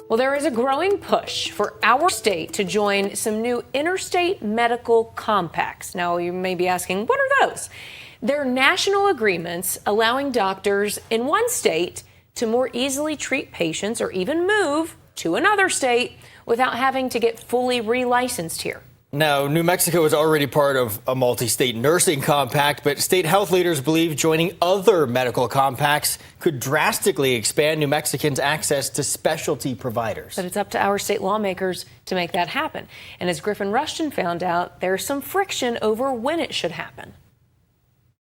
Well, there is a growing push for our state to join some new interstate medical compacts. Now, you may be asking, what are those? They're national agreements allowing doctors in one state to more easily treat patients or even move to another state without having to get fully relicensed here. Now, New Mexico is already part of a multi-state nursing compact, but state health leaders believe joining other medical compacts could drastically expand New Mexicans' access to specialty providers. But it's up to our state lawmakers to make that happen. And as Griffin Rushton found out, there's some friction over when it should happen.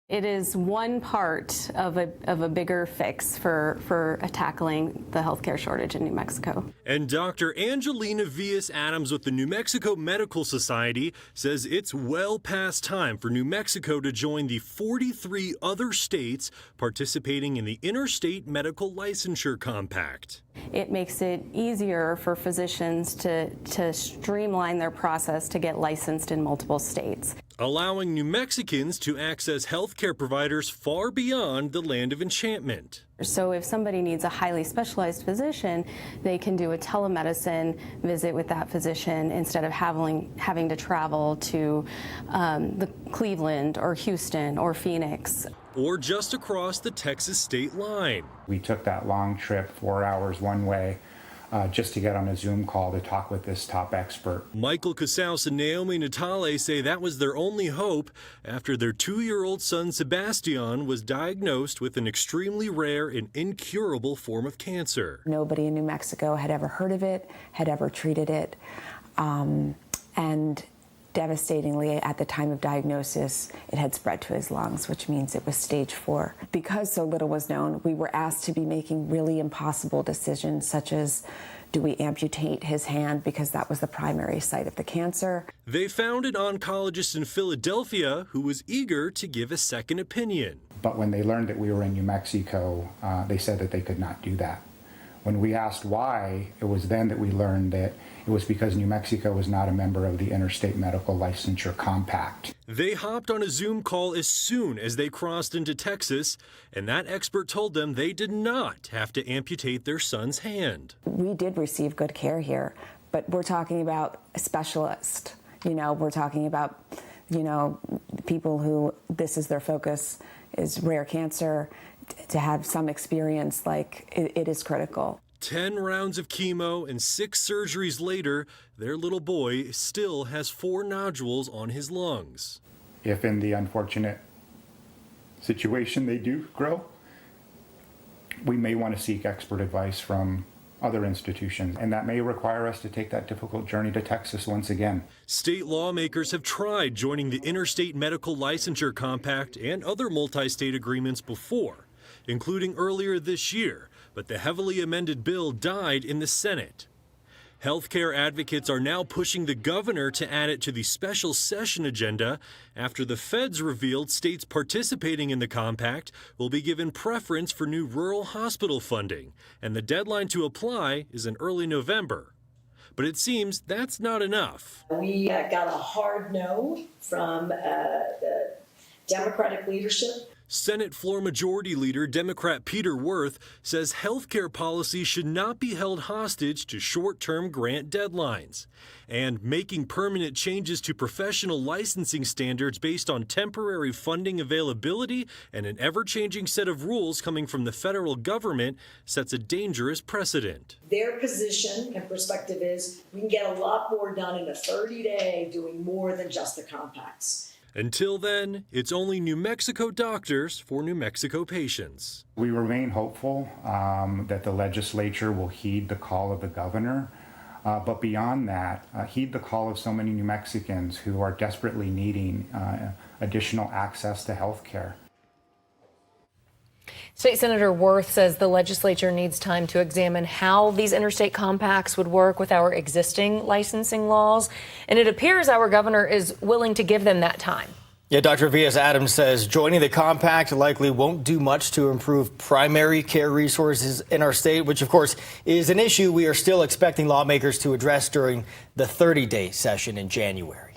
It is one part of a bigger fix for tackling the healthcare shortage in New Mexico. And Dr. Angelina Villas-Adams with the New Mexico Medical Society says it's well past time for New Mexico to join the 43 other states participating in the Interstate Medical Licensure Compact. It makes it easier for physicians to streamline their process to get licensed in multiple states, allowing New Mexicans to access healthcare providers far beyond the land of enchantment. So if somebody needs a highly specialized physician, they can do a telemedicine visit with that physician instead of having to travel to the Cleveland or Houston or Phoenix. Or just across the Texas state line. We took that long trip, 4 hours one way, just to get on a Zoom call to talk with this top expert. Michael Casaus and Naomi Natale say that was their only hope after their 2-year-old son Sebastian was diagnosed with an extremely rare and incurable form of cancer. Nobody in New Mexico had ever heard of it, had ever treated it, and devastatingly, at the time of diagnosis, it had spread to his lungs, which means it was stage 4. Because so little was known, we were asked to be making really impossible decisions, such as, do we amputate his hand because that was the primary site of the cancer? They found an oncologist in Philadelphia who was eager to give a second opinion. But when they learned that we were in New Mexico, they said that they could not do that. When we asked why, it was then that we learned that it was because New Mexico was not a member of the Interstate Medical Licensure Compact. They hopped on a Zoom call as soon as they crossed into Texas, and that expert told them they did not have to amputate their son's hand. We did receive good care here, but we're talking about a specialist. We're talking about, people who this is their focus, is rare cancer. To have some experience, it is critical. 10 rounds of chemo and 6 surgeries later, their little boy still has 4 nodules on his lungs. If in the unfortunate situation they do grow, we may want to seek expert advice from other institutions, and that may require us to take that difficult journey to Texas once again. State lawmakers have tried joining the Interstate Medical Licensure Compact and other multi-state agreements before, including earlier this year, but the heavily amended bill died in the Senate. Healthcare advocates are now pushing the governor to add it to the special session agenda after the feds revealed states participating in the compact will be given preference for new rural hospital funding, and the deadline to apply is in early November. But it seems that's not enough. We got a hard no from the Democratic leadership. Senate Floor Majority Leader Democrat Peter Wirth says healthcare policy should not be held hostage to short-term grant deadlines. And making permanent changes to professional licensing standards based on temporary funding availability and an ever-changing set of rules coming from the federal government sets a dangerous precedent. Their position and perspective is we can get a lot more done in a 30-day doing more than just the compacts. Until then, it's only New Mexico doctors for New Mexico patients. We remain hopeful that the legislature will heed the call of the governor, but beyond that, heed the call of so many New Mexicans who are desperately needing additional access to health care. State Senator Wirth says the legislature needs time to examine how these interstate compacts would work with our existing licensing laws, and it appears our governor is willing to give them that time. Yeah, Dr. Villas-Adams says joining the compact likely won't do much to improve primary care resources in our state, which, of course, is an issue we are still expecting lawmakers to address during the 30-day session in January.